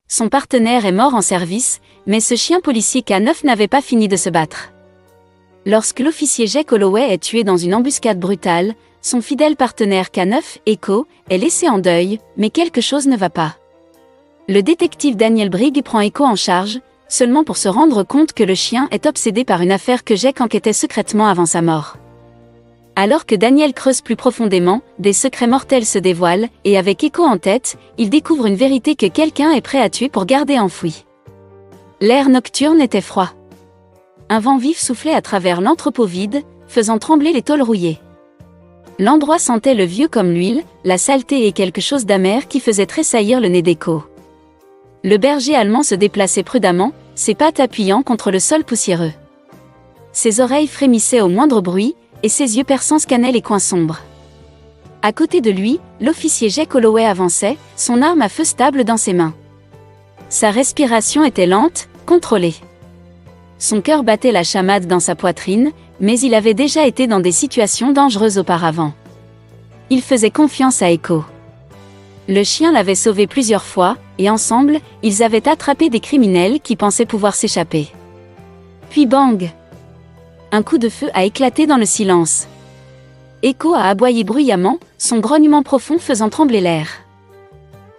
Son partenaire est mort en service, mais ce chien policier K9 n'avait pas fini de se battre. Lorsque l'officier Jake Holloway est tué dans une embuscade brutale, son fidèle partenaire K9, Echo, est laissé en deuil, mais quelque chose ne va pas. Le détective Daniel Brigg prend Echo en charge, seulement pour se rendre compte que le chien est obsédé par une affaire que Jake enquêtait secrètement avant sa mort. Alors que Daniel creuse plus profondément, des secrets mortels se dévoilent, et avec Echo en tête, il découvre une vérité que quelqu'un est prêt à tuer pour garder enfouie. L'air nocturne était froid. Un vent vif soufflait à travers l'entrepôt vide, faisant trembler les tôles rouillées. L'endroit sentait le vieux comme l'huile, la saleté et quelque chose d'amer qui faisait tressaillir le nez d'Echo. Le berger allemand se déplaçait prudemment, ses pattes appuyant contre le sol poussiéreux. Ses oreilles frémissaient au moindre bruit, et ses yeux perçants scannaient les coins sombres. À côté de lui, l'officier Jake Holloway avançait, son arme à feu stable dans ses mains. Sa respiration était lente, contrôlée. Son cœur battait la chamade dans sa poitrine, mais il avait déjà été dans des situations dangereuses auparavant. Il faisait confiance à Echo. Le chien l'avait sauvé plusieurs fois, et ensemble, ils avaient attrapé des criminels qui pensaient pouvoir s'échapper. Puis bang! Un coup de feu a éclaté dans le silence. Echo a aboyé bruyamment, son grognement profond faisant trembler l'air.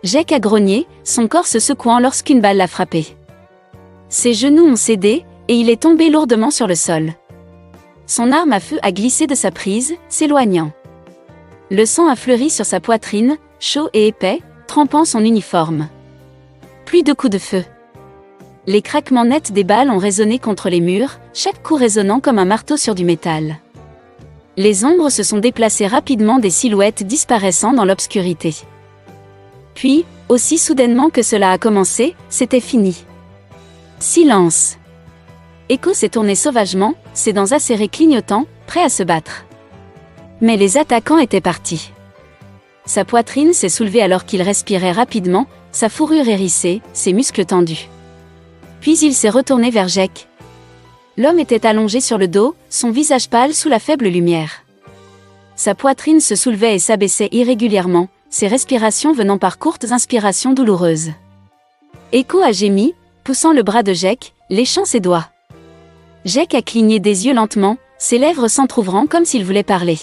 Jake a grogné, son corps se secouant lorsqu'une balle l'a frappé. Ses genoux ont cédé, et il est tombé lourdement sur le sol. Son arme à feu a glissé de sa prise, s'éloignant. Le sang a fleuri sur sa poitrine, chaud et épais, trempant son uniforme. Plus de coups de feu. Les craquements nets des balles ont résonné contre les murs, chaque coup résonnant comme un marteau sur du métal. Les ombres se sont déplacées rapidement, des silhouettes disparaissant dans l'obscurité. Puis, aussi soudainement que cela a commencé, c'était fini. Silence. Echo s'est tourné sauvagement, ses dents acérées clignotant, prêt à se battre. Mais les attaquants étaient partis. Sa poitrine s'est soulevée alors qu'il respirait rapidement, sa fourrure hérissée, ses muscles tendus. Puis il s'est retourné vers Jake. L'homme était allongé sur le dos, son visage pâle sous la faible lumière. Sa poitrine se soulevait et s'abaissait irrégulièrement, ses respirations venant par courtes inspirations douloureuses. Echo a gémi, poussant le bras de Jake, léchant ses doigts. Jake a cligné des yeux lentement, ses lèvres s'entr'ouvrant comme s'il voulait parler.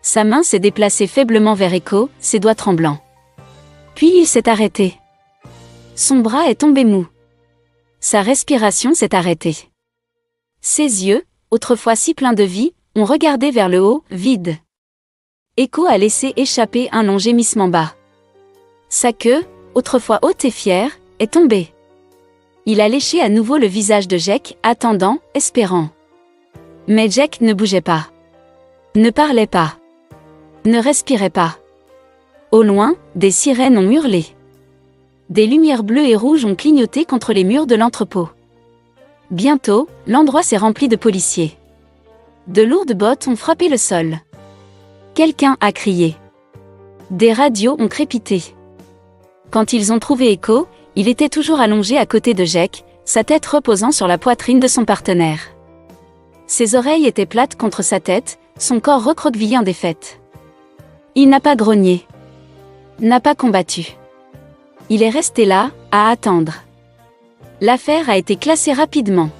Sa main s'est déplacée faiblement vers Echo, ses doigts tremblants. Puis il s'est arrêté. Son bras est tombé mou. Sa respiration s'est arrêtée. Ses yeux, autrefois si pleins de vie, ont regardé vers le haut, vide. Echo a laissé échapper un long gémissement bas. Sa queue, autrefois haute et fière, est tombée. Il a léché à nouveau le visage de Jake, attendant, espérant. Mais Jake ne bougeait pas. Ne parlait pas. Ne respirait pas. Au loin, des sirènes ont hurlé. Des lumières bleues et rouges ont clignoté contre les murs de l'entrepôt. Bientôt, l'endroit s'est rempli de policiers. De lourdes bottes ont frappé le sol. Quelqu'un a crié. Des radios ont crépité. Quand ils ont trouvé Echo, il était toujours allongé à côté de Jake, sa tête reposant sur la poitrine de son partenaire. Ses oreilles étaient plates contre sa tête, son corps recroquevillé en défaite. Il n'a pas grogné. N'a pas combattu. Il est resté là, à attendre. L'affaire a été classée rapidement.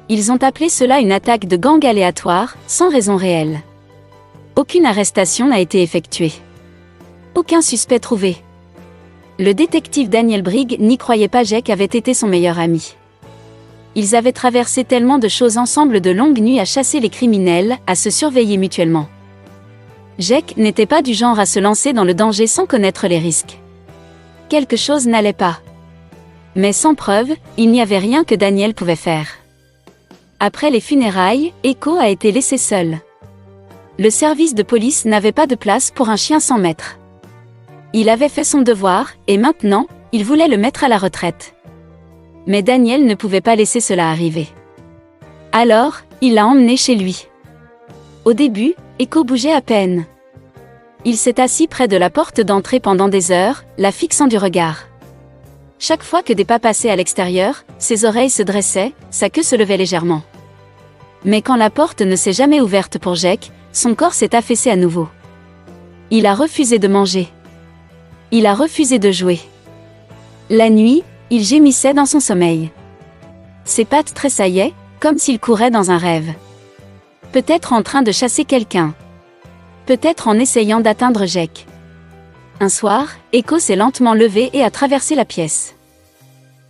Ils ont appelé cela une attaque de gang aléatoire, sans raison réelle. Aucune arrestation n'a été effectuée. Aucun suspect trouvé. Le détective Daniel Brigg n'y croyait pas. Jake avait été son meilleur ami. Ils avaient traversé tellement de choses ensemble, de longues nuits à chasser les criminels, à se surveiller mutuellement. Jake n'était pas du genre à se lancer dans le danger sans connaître les risques. Quelque chose n'allait pas. Mais sans preuve, il n'y avait rien que Daniel pouvait faire. Après les funérailles, Echo a été laissé seul. Le service de police n'avait pas de place pour un chien sans maître. Il avait fait son devoir, et maintenant, il voulait le mettre à la retraite. Mais Daniel ne pouvait pas laisser cela arriver. Alors, il l'a emmené chez lui. Au début, Echo bougeait à peine. Il s'est assis près de la porte d'entrée pendant des heures, la fixant du regard. Chaque fois que des pas passaient à l'extérieur, ses oreilles se dressaient, sa queue se levait légèrement. Mais quand la porte ne s'est jamais ouverte pour Jake, son corps s'est affaissé à nouveau. Il a refusé de manger. Il a refusé de jouer. La nuit, il gémissait dans son sommeil. Ses pattes tressaillaient, comme s'il courait dans un rêve. Peut-être en train de chasser quelqu'un. Peut-être en essayant d'atteindre Jake. Un soir, Echo s'est lentement levé et a traversé la pièce.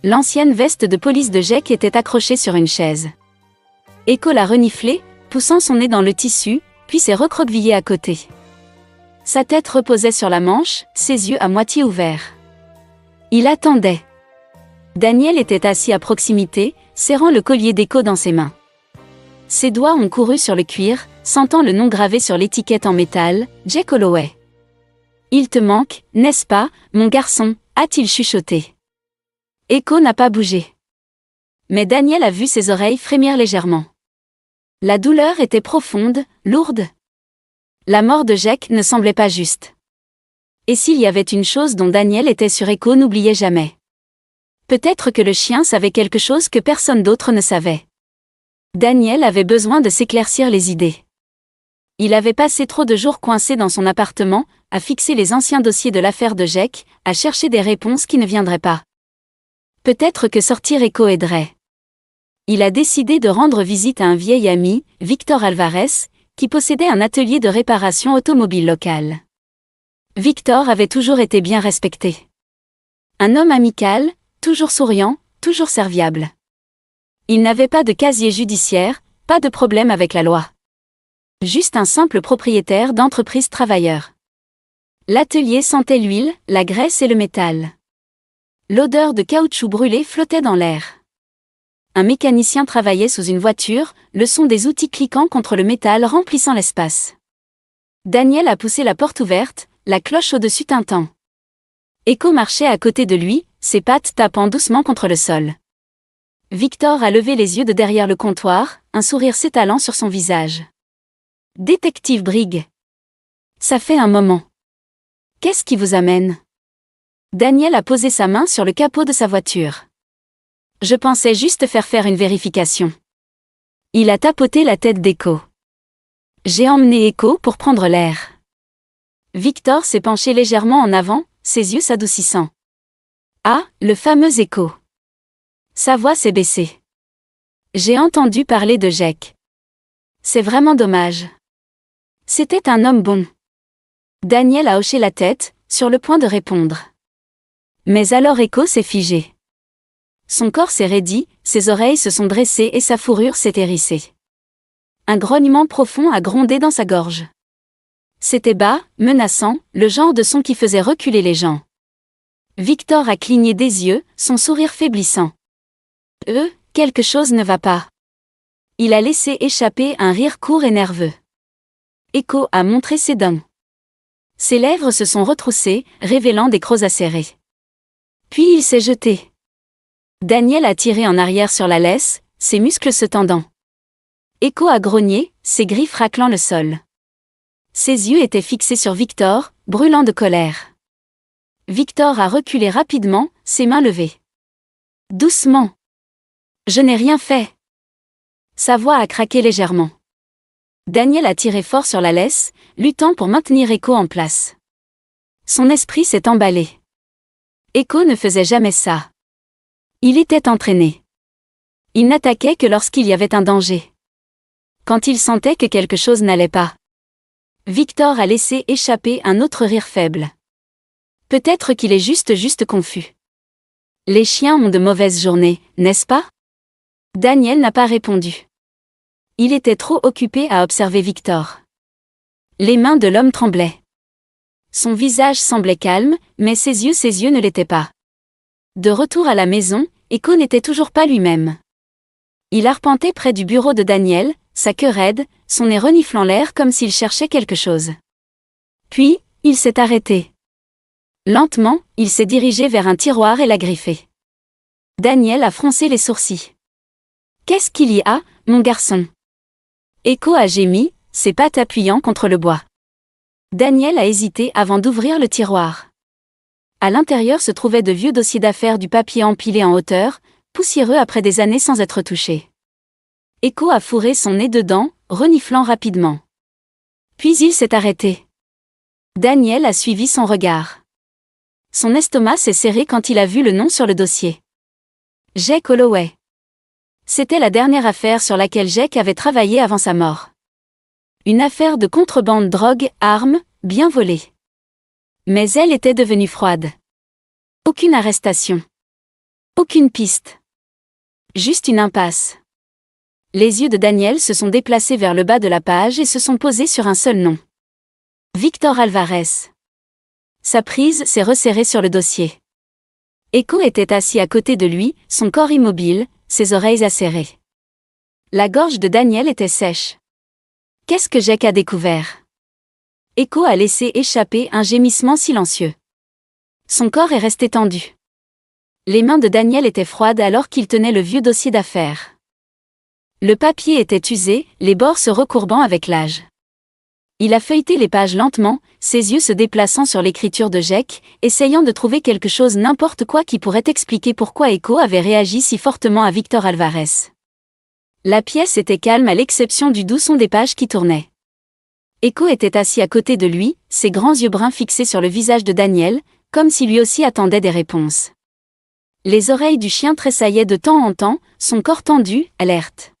L'ancienne veste de police de Jake était accrochée sur une chaise. Echo l'a reniflée, poussant son nez dans le tissu, puis s'est recroquevillé à côté. Sa tête reposait sur la manche, ses yeux à moitié ouverts. Il attendait. Daniel était assis à proximité, serrant le collier d'Echo dans ses mains. Ses doigts ont couru sur le cuir, sentant le nom gravé sur l'étiquette en métal, Jake Holloway. « Il te manque, n'est-ce pas, mon garçon ?» a-t-il chuchoté. Echo n'a pas bougé. Mais Daniel a vu ses oreilles frémir légèrement. La douleur était profonde, lourde. La mort de Jake ne semblait pas juste. Et s'il y avait une chose dont Daniel était sûr, Echo n'oubliait jamais. Peut-être que le chien savait quelque chose que personne d'autre ne savait. Daniel avait besoin de s'éclaircir les idées. Il avait passé trop de jours coincé dans son appartement, à fixer les anciens dossiers de l'affaire de Jake, à chercher des réponses qui ne viendraient pas. Peut-être que sortir Echo aiderait. Il a décidé de rendre visite à un vieil ami, Victor Alvarez, qui possédait un atelier de réparation automobile local. Victor avait toujours été bien respecté. Un homme amical, toujours souriant, toujours serviable. Il n'avait pas de casier judiciaire, pas de problème avec la loi. Juste un simple propriétaire d'entreprise travailleur. L'atelier sentait l'huile, la graisse et le métal. L'odeur de caoutchouc brûlé flottait dans l'air. Un mécanicien travaillait sous une voiture, le son des outils cliquant contre le métal remplissant l'espace. Daniel a poussé la porte ouverte, la cloche au-dessus tintant. Echo marchait à côté de lui, ses pattes tapant doucement contre le sol. Victor a levé les yeux de derrière le comptoir, un sourire s'étalant sur son visage. « Détective Brigg. Ça fait un moment. Qu'est-ce qui vous amène ?» Daniel a posé sa main sur le capot de sa voiture. « Je pensais juste faire une vérification. » Il a tapoté la tête d'Echo. « J'ai emmené Echo pour prendre l'air. » Victor s'est penché légèrement en avant, ses yeux s'adoucissant. « Ah, le fameux Echo. » Sa voix s'est baissée. « J'ai entendu parler de Jake. C'est vraiment dommage. C'était un homme bon. » Daniel a hoché la tête, sur le point de répondre. Mais alors Echo s'est figé. Son corps s'est raidi, ses oreilles se sont dressées et sa fourrure s'est hérissée. Un grognement profond a grondé dans sa gorge. C'était bas, menaçant, le genre de son qui faisait reculer les gens. Victor a cligné des yeux, son sourire faiblissant. Quelque chose ne va pas. Il a laissé échapper un rire court et nerveux. Echo a montré ses dents. Ses lèvres se sont retroussées, révélant des crocs acérés. Puis il s'est jeté. Daniel a tiré en arrière sur la laisse, ses muscles se tendant. Echo a grogné, ses griffes raclant le sol. Ses yeux étaient fixés sur Victor, brûlant de colère. Victor a reculé rapidement, ses mains levées. « Doucement. Je n'ai rien fait. » Sa voix a craqué légèrement. Daniel a tiré fort sur la laisse, luttant pour maintenir Echo en place. Son esprit s'est emballé. Echo ne faisait jamais ça. Il était entraîné. Il n'attaquait que lorsqu'il y avait un danger. Quand il sentait que quelque chose n'allait pas. Victor a laissé échapper un autre rire faible. Peut-être qu'il est juste confus. Les chiens ont de mauvaises journées, n'est-ce pas? Daniel n'a pas répondu. Il était trop occupé à observer Victor. Les mains de l'homme tremblaient. Son visage semblait calme, mais ses yeux ne l'étaient pas. De retour à la maison, Echo n'était toujours pas lui-même. Il arpentait près du bureau de Daniel, sa queue raide, son nez reniflant l'air comme s'il cherchait quelque chose. Puis, il s'est arrêté. Lentement, il s'est dirigé vers un tiroir et l'a griffé. Daniel a froncé les sourcils. « Qu'est-ce qu'il y a, mon garçon ?» Echo a gémi, ses pattes appuyant contre le bois. Daniel a hésité avant d'ouvrir le tiroir. À l'intérieur se trouvaient de vieux dossiers d'affaires, du papier empilé en hauteur, poussiéreux après des années sans être touché. Echo a fourré son nez dedans, reniflant rapidement. Puis il s'est arrêté. Daniel a suivi son regard. Son estomac s'est serré quand il a vu le nom sur le dossier. Jake Holloway. C'était la dernière affaire sur laquelle Jake avait travaillé avant sa mort. Une affaire de contrebande drogue, armes, bien volées. Mais elle était devenue froide. Aucune arrestation. Aucune piste. Juste une impasse. Les yeux de Daniel se sont déplacés vers le bas de la page et se sont posés sur un seul nom. Victor Alvarez. Sa prise s'est resserrée sur le dossier. Echo était assis à côté de lui, son corps immobile, ses oreilles acérées. La gorge de Daniel était sèche. Qu'est-ce que Jake a découvert? Echo a laissé échapper un gémissement silencieux. Son corps est resté tendu. Les mains de Daniel étaient froides alors qu'il tenait le vieux dossier d'affaires. Le papier était usé, les bords se recourbant avec l'âge. Il a feuilleté les pages lentement, ses yeux se déplaçant sur l'écriture de Jake, essayant de trouver quelque chose n'importe quoi qui pourrait expliquer pourquoi Echo avait réagi si fortement à Victor Alvarez. La pièce était calme à l'exception du doux son des pages qui tournaient. Echo était assis à côté de lui, ses grands yeux bruns fixés sur le visage de Daniel, comme si lui aussi attendait des réponses. Les oreilles du chien tressaillaient de temps en temps, son corps tendu, alerte.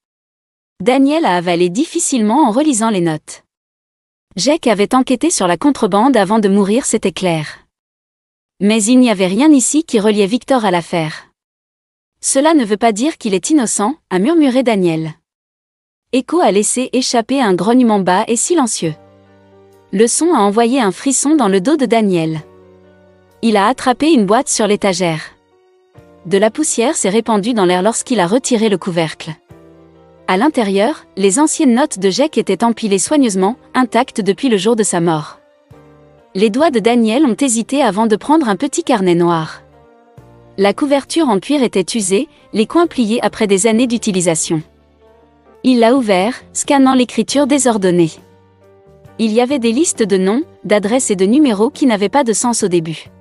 Daniel a avalé difficilement en relisant les notes. Jake avait enquêté sur la contrebande avant de mourir, c'était clair. Mais il n'y avait rien ici qui reliait Victor à l'affaire. Cela ne veut pas dire qu'il est innocent, a murmuré Daniel. Echo a laissé échapper un grognement bas et silencieux. Le son a envoyé un frisson dans le dos de Daniel. Il a attrapé une boîte sur l'étagère. De la poussière s'est répandue dans l'air lorsqu'il a retiré le couvercle. À l'intérieur, les anciennes notes de Jake étaient empilées soigneusement, intactes depuis le jour de sa mort. Les doigts de Daniel ont hésité avant de prendre un petit carnet noir. La couverture en cuir était usée, les coins pliés après des années d'utilisation. Il l'a ouvert, scannant l'écriture désordonnée. Il y avait des listes de noms, d'adresses et de numéros qui n'avaient pas de sens au début.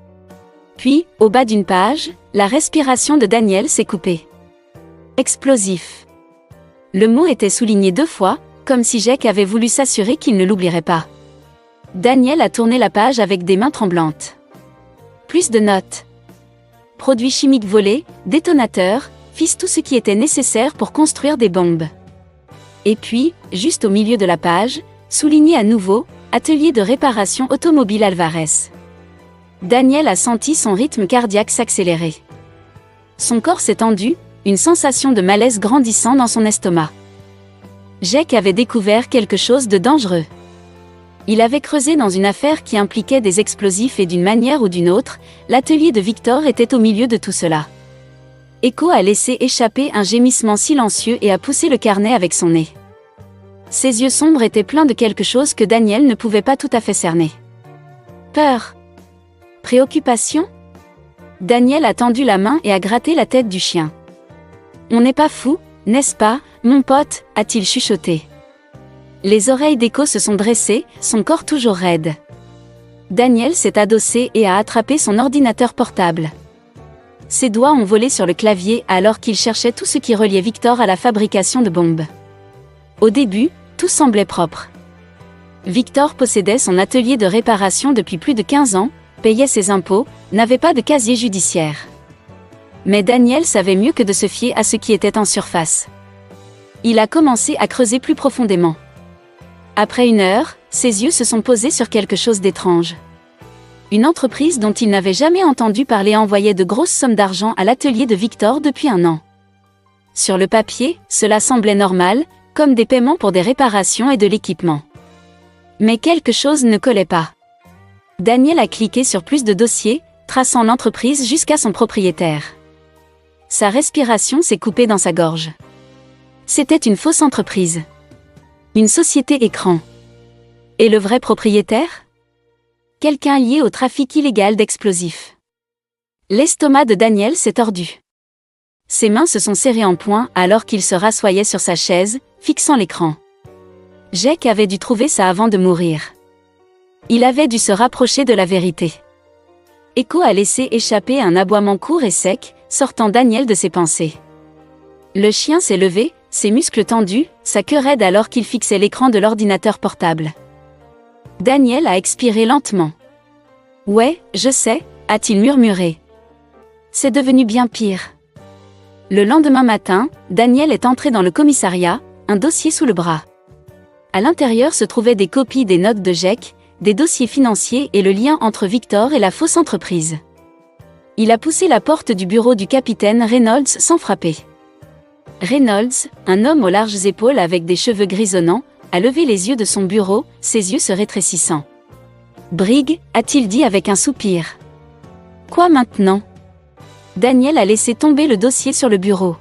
Puis, au bas d'une page, la respiration de Daniel s'est coupée. Explosif. Le mot était souligné 2 fois, comme si Jake avait voulu s'assurer qu'il ne l'oublierait pas. Daniel a tourné la page avec des mains tremblantes. Plus de notes. Produits chimiques volés, détonateurs, fissent tout ce qui était nécessaire pour construire des bombes. Et puis, juste au milieu de la page, souligné à nouveau, atelier de réparation automobile Alvarez. Daniel a senti son rythme cardiaque s'accélérer. Son corps s'est tendu, une sensation de malaise grandissant dans son estomac. Jake avait découvert quelque chose de dangereux. Il avait creusé dans une affaire qui impliquait des explosifs et d'une manière ou d'une autre, l'atelier de Victor était au milieu de tout cela. Echo a laissé échapper un gémissement silencieux et a poussé le carnet avec son nez. Ses yeux sombres étaient pleins de quelque chose que Daniel ne pouvait pas tout à fait cerner. Peur. Préoccupation? Daniel a tendu la main et a gratté la tête du chien. On n'est pas fou, n'est-ce pas, mon pote, a-t-il chuchoté. Les oreilles d'Echo se sont dressées, son corps toujours raide. Daniel s'est adossé et a attrapé son ordinateur portable. Ses doigts ont volé sur le clavier alors qu'il cherchait tout ce qui reliait Victor à la fabrication de bombes. Au début, tout semblait propre. Victor possédait son atelier de réparation depuis plus de 15 ans, payait ses impôts, n'avait pas de casier judiciaire. Mais Daniel savait mieux que de se fier à ce qui était en surface. Il a commencé à creuser plus profondément. Après 1 heure, ses yeux se sont posés sur quelque chose d'étrange. Une entreprise dont il n'avait jamais entendu parler envoyait de grosses sommes d'argent à l'atelier de Victor depuis 1 an. Sur le papier, cela semblait normal, comme des paiements pour des réparations et de l'équipement. Mais quelque chose ne collait pas. Daniel a cliqué sur plus de dossiers, traçant l'entreprise jusqu'à son propriétaire. Sa respiration s'est coupée dans sa gorge. C'était une fausse entreprise. Une société écran. Et le vrai propriétaire? Quelqu'un lié au trafic illégal d'explosifs. L'estomac de Daniel s'est tordu. Ses mains se sont serrées en poing alors qu'il se rassoyait sur sa chaise, fixant l'écran. Jake avait dû trouver ça avant de mourir. Il avait dû se rapprocher de la vérité. Echo a laissé échapper un aboiement court et sec, sortant Daniel de ses pensées. Le chien s'est levé, ses muscles tendus, sa queue raide alors qu'il fixait l'écran de l'ordinateur portable. Daniel a expiré lentement. Ouais, je sais, a-t-il murmuré. C'est devenu bien pire. Le lendemain matin, Daniel est entré dans le commissariat, un dossier sous le bras. À l'intérieur se trouvaient des copies des notes de Jake, des dossiers financiers et le lien entre Victor et la fausse entreprise. Il a poussé la porte du bureau du capitaine Reynolds sans frapper. Reynolds, un homme aux larges épaules avec des cheveux grisonnants, a levé les yeux de son bureau, ses yeux se rétrécissant. « Brigg » a-t-il dit avec un soupir. « Quoi maintenant ?» Daniel a laissé tomber le dossier sur le bureau.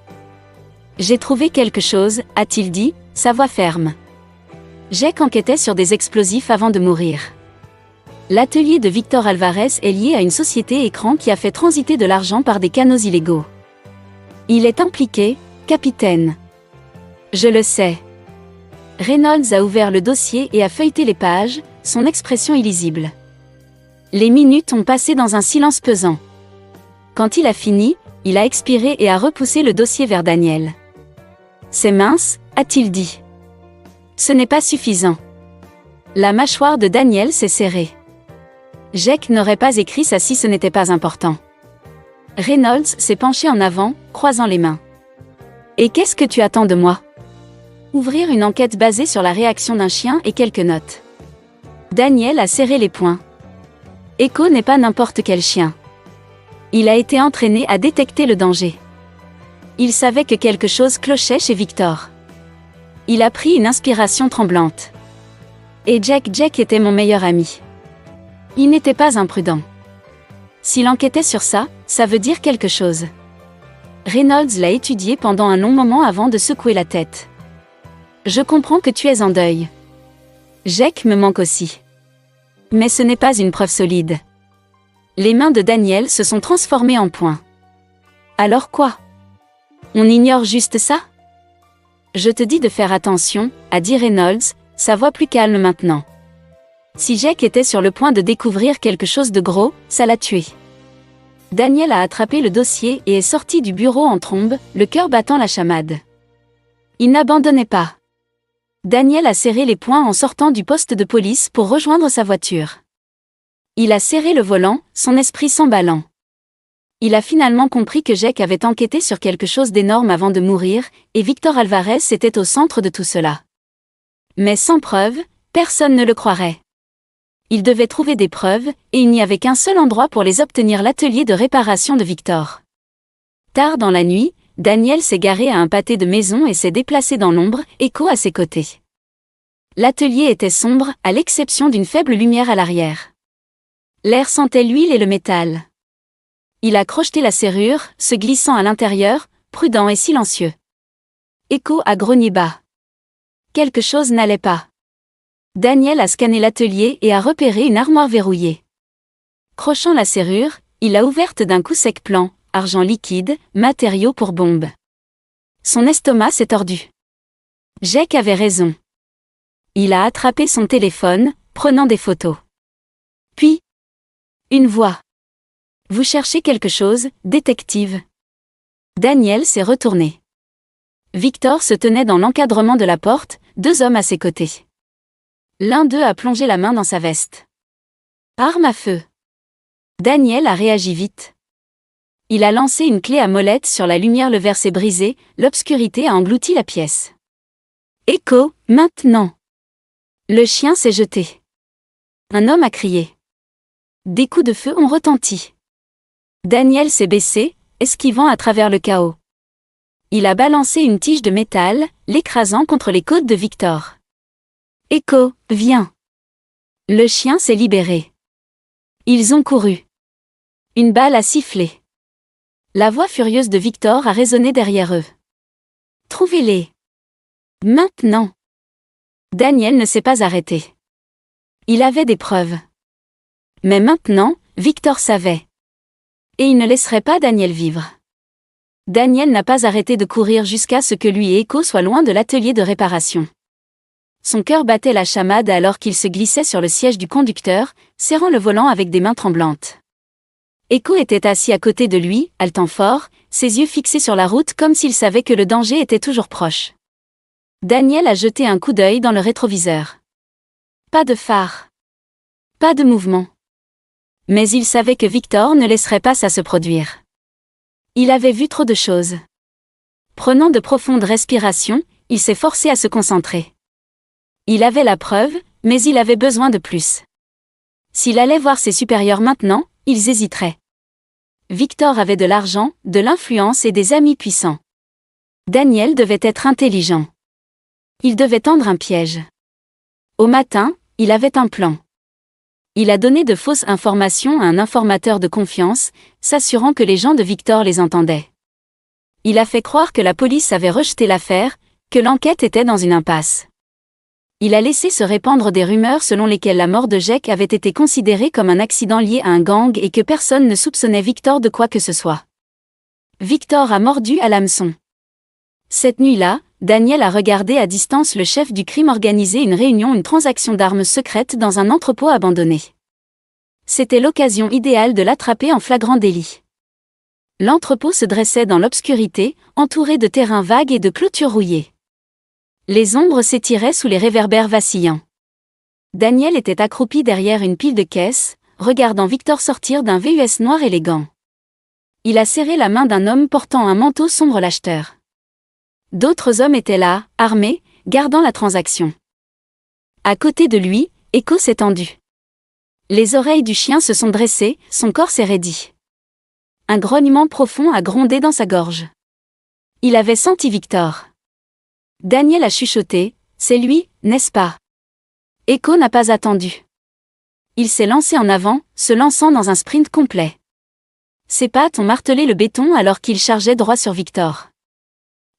« J'ai trouvé quelque chose » a-t-il dit, sa voix ferme. Jake enquêtait sur des explosifs avant de mourir. L'atelier de Victor Alvarez est lié à une société écran qui a fait transiter de l'argent par des canaux illégaux. Il est impliqué, capitaine. Je le sais. Reynolds a ouvert le dossier et a feuilleté les pages, son expression illisible. Les minutes ont passé dans un silence pesant. Quand il a fini, il a expiré et a repoussé le dossier vers Daniel. « C'est mince » a-t-il dit. « Ce n'est pas suffisant. » La mâchoire de Daniel s'est serrée. Jake n'aurait pas écrit ça si ce n'était pas important. Reynolds s'est penché en avant, croisant les mains. « Et qu'est-ce que tu attends de moi ? » Ouvrir une enquête basée sur la réaction d'un chien et quelques notes. Daniel a serré les poings. Echo n'est pas n'importe quel chien. Il a été entraîné à détecter le danger. Il savait que quelque chose clochait chez Victor. Il a pris une inspiration tremblante. Et Jake était mon meilleur ami. Il n'était pas imprudent. S'il enquêtait sur ça, ça veut dire quelque chose. Reynolds l'a étudié pendant un long moment avant de secouer la tête. Je comprends que tu es en deuil. Jake me manque aussi. Mais ce n'est pas une preuve solide. Les mains de Daniel se sont transformées en poings. Alors quoi ? On ignore juste ça ? Je te dis de faire attention, a dit Reynolds, sa voix plus calme maintenant. Si Jake était sur le point de découvrir quelque chose de gros, ça l'a tué. Daniel a attrapé le dossier et est sorti du bureau en trombe, le cœur battant la chamade. Il n'abandonnait pas. Daniel a serré les poings en sortant du poste de police pour rejoindre sa voiture. Il a serré le volant, son esprit s'emballant. Il a finalement compris que Jake avait enquêté sur quelque chose d'énorme avant de mourir, et Victor Alvarez était au centre de tout cela. Mais sans preuve, personne ne le croirait. Il devait trouver des preuves, et il n'y avait qu'un seul endroit pour les obtenir, l'atelier de réparation de Victor. Tard dans la nuit, Daniel s'est garé à un pâté de maison et s'est déplacé dans l'ombre, Echo à ses côtés. L'atelier était sombre, à l'exception d'une faible lumière à l'arrière. L'air sentait l'huile et le métal. Il a crocheté la serrure, se glissant à l'intérieur, prudent et silencieux. Echo a grogné bas. Quelque chose n'allait pas. Daniel a scanné l'atelier et a repéré une armoire verrouillée. Crochant la serrure, il l'a ouverte d'un coup sec. Plan, argent liquide, matériaux pour bombes. Son estomac s'est tordu. Jake avait raison. Il a attrapé son téléphone, prenant des photos. Puis, une voix. « Vous cherchez quelque chose, détective ?» Daniel s'est retourné. Victor se tenait dans l'encadrement de la porte, 2 hommes à ses côtés. L'un d'eux a plongé la main dans sa veste. Arme à feu. Daniel a réagi vite. Il a lancé une clé à molette sur la lumière, le verre s'est brisé, l'obscurité a englouti la pièce. Echo, maintenant. Le chien s'est jeté. Un homme a crié. Des coups de feu ont retenti. Daniel s'est baissé, esquivant à travers le chaos. Il a balancé une tige de métal, l'écrasant contre les côtes de Victor. Echo, viens. Le chien s'est libéré. Ils ont couru. Une balle a sifflé. La voix furieuse de Victor a résonné derrière eux. Trouvez-les. Maintenant. Daniel ne s'est pas arrêté. Il avait des preuves. Mais maintenant, Victor savait. Et il ne laisserait pas Daniel vivre. Daniel n'a pas arrêté de courir jusqu'à ce que lui et Echo soient loin de l'atelier de réparation. Son cœur battait la chamade alors qu'il se glissait sur le siège du conducteur, serrant le volant avec des mains tremblantes. Echo était assis à côté de lui, haletant fort, ses yeux fixés sur la route comme s'il savait que le danger était toujours proche. Daniel a jeté un coup d'œil dans le rétroviseur. Pas de phare. Pas de mouvement. Mais il savait que Victor ne laisserait pas ça se produire. Il avait vu trop de choses. Prenant de profondes respirations, il s'est forcé à se concentrer. Il avait la preuve, mais il avait besoin de plus. S'il allait voir ses supérieurs maintenant, ils hésiteraient. Victor avait de l'argent, de l'influence et des amis puissants. Daniel devait être intelligent. Il devait tendre un piège. Au matin, il avait un plan. Il a donné de fausses informations à un informateur de confiance, s'assurant que les gens de Victor les entendaient. Il a fait croire que la police avait rejeté l'affaire, que l'enquête était dans une impasse. Il a laissé se répandre des rumeurs selon lesquelles la mort de Jake avait été considérée comme un accident lié à un gang et que personne ne soupçonnait Victor de quoi que ce soit. Victor a mordu à l'hameçon. Cette nuit-là, Daniel a regardé à distance le chef du crime organiser une transaction d'armes secrètes dans un entrepôt abandonné. C'était l'occasion idéale de l'attraper en flagrant délit. L'entrepôt se dressait dans l'obscurité, entouré de terrains vagues et de clôtures rouillées. Les ombres s'étiraient sous les réverbères vacillants. Daniel était accroupi derrière une pile de caisses, regardant Victor sortir d'un VUS noir élégant. Il a serré la main d'un homme portant un manteau sombre l'acheteur. D'autres hommes étaient là, armés, gardant la transaction. À côté de lui, Echo s'est tendu. Les oreilles du chien se sont dressées, son corps s'est raidi. Un grognement profond a grondé dans sa gorge. Il avait senti Victor. Daniel a chuchoté, « C'est lui, n'est-ce pas ?» Echo n'a pas attendu. Il s'est lancé en avant, se lançant dans un sprint complet. Ses pattes ont martelé le béton alors qu'il chargeait droit sur Victor.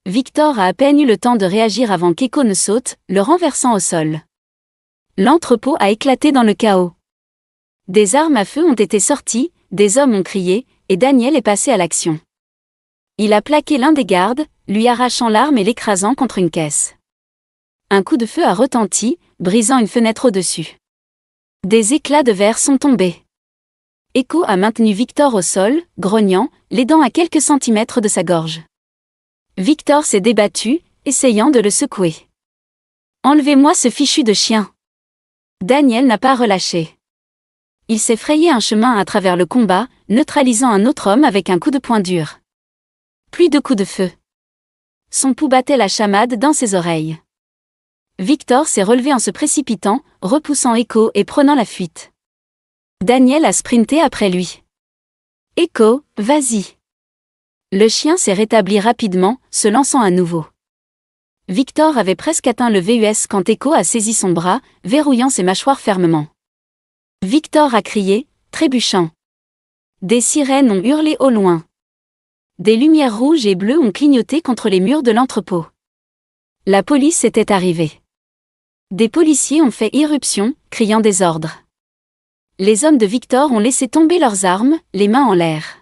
Victor a à peine eu le temps de réagir avant qu'Echo ne saute, le renversant au sol. L'entrepôt a éclaté dans le chaos. Des armes à feu ont été sorties, des hommes ont crié, et Daniel est passé à l'action. Il a plaqué l'un des gardes, lui arrachant l'arme et l'écrasant contre une caisse. Un coup de feu a retenti, brisant une fenêtre au-dessus. Des éclats de verre sont tombés. Echo a maintenu Victor au sol, grognant, l'aidant à quelques centimètres de sa gorge. Victor s'est débattu, essayant de le secouer. « Enlevez-moi ce fichu de chien !» Daniel n'a pas relâché. Il s'est frayé un chemin à travers le combat, neutralisant un autre homme avec un coup de poing dur. Plus de coups de feu. Son pouls battait la chamade dans ses oreilles. Victor s'est relevé en se précipitant, repoussant Echo et prenant la fuite. Daniel a sprinté après lui. « Echo, vas-y !» Le chien s'est rétabli rapidement, se lançant à nouveau. Victor avait presque atteint le VUS quand Echo a saisi son bras, verrouillant ses mâchoires fermement. Victor a crié, trébuchant. Des sirènes ont hurlé au loin. Des lumières rouges et bleues ont clignoté contre les murs de l'entrepôt. La police était arrivée. Des policiers ont fait irruption, criant des ordres. Les hommes de Victor ont laissé tomber leurs armes, les mains en l'air.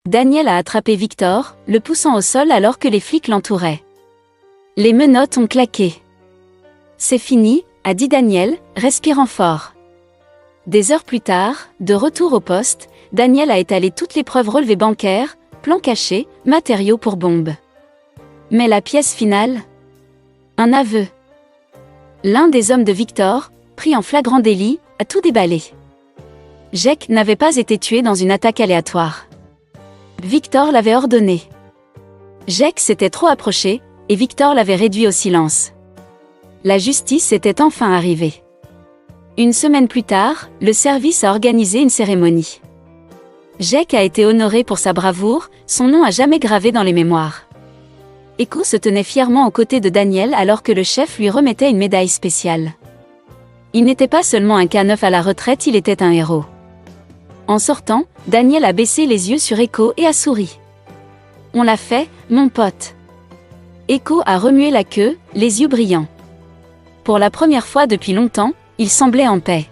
Daniel a attrapé Victor, le poussant au sol alors que les flics l'entouraient. Les menottes ont claqué. « C'est fini », a dit Daniel, respirant fort. Des heures plus tard, de retour au poste, Daniel a étalé toutes les preuves relevées bancaires, plans cachés, matériaux pour bombes. Mais la pièce finale ? Un aveu. L'un des hommes de Victor, pris en flagrant délit, a tout déballé. Jake n'avait pas été tué dans une attaque aléatoire. Victor l'avait ordonné. Jake s'était trop approché, et Victor l'avait réduit au silence. La justice était enfin arrivée. Une semaine plus tard, le service a organisé une cérémonie. Jake a été honoré pour sa bravoure, son nom à jamais gravé dans les mémoires. Echo se tenait fièrement aux côtés de Daniel alors que le chef lui remettait une médaille spéciale. Il n'était pas seulement un K9 à la retraite, il était un héros. En sortant, Daniel a baissé les yeux sur Echo et a souri. « On l'a fait, mon pote. » Echo a remué la queue, les yeux brillants. Pour la première fois depuis longtemps, il semblait en paix.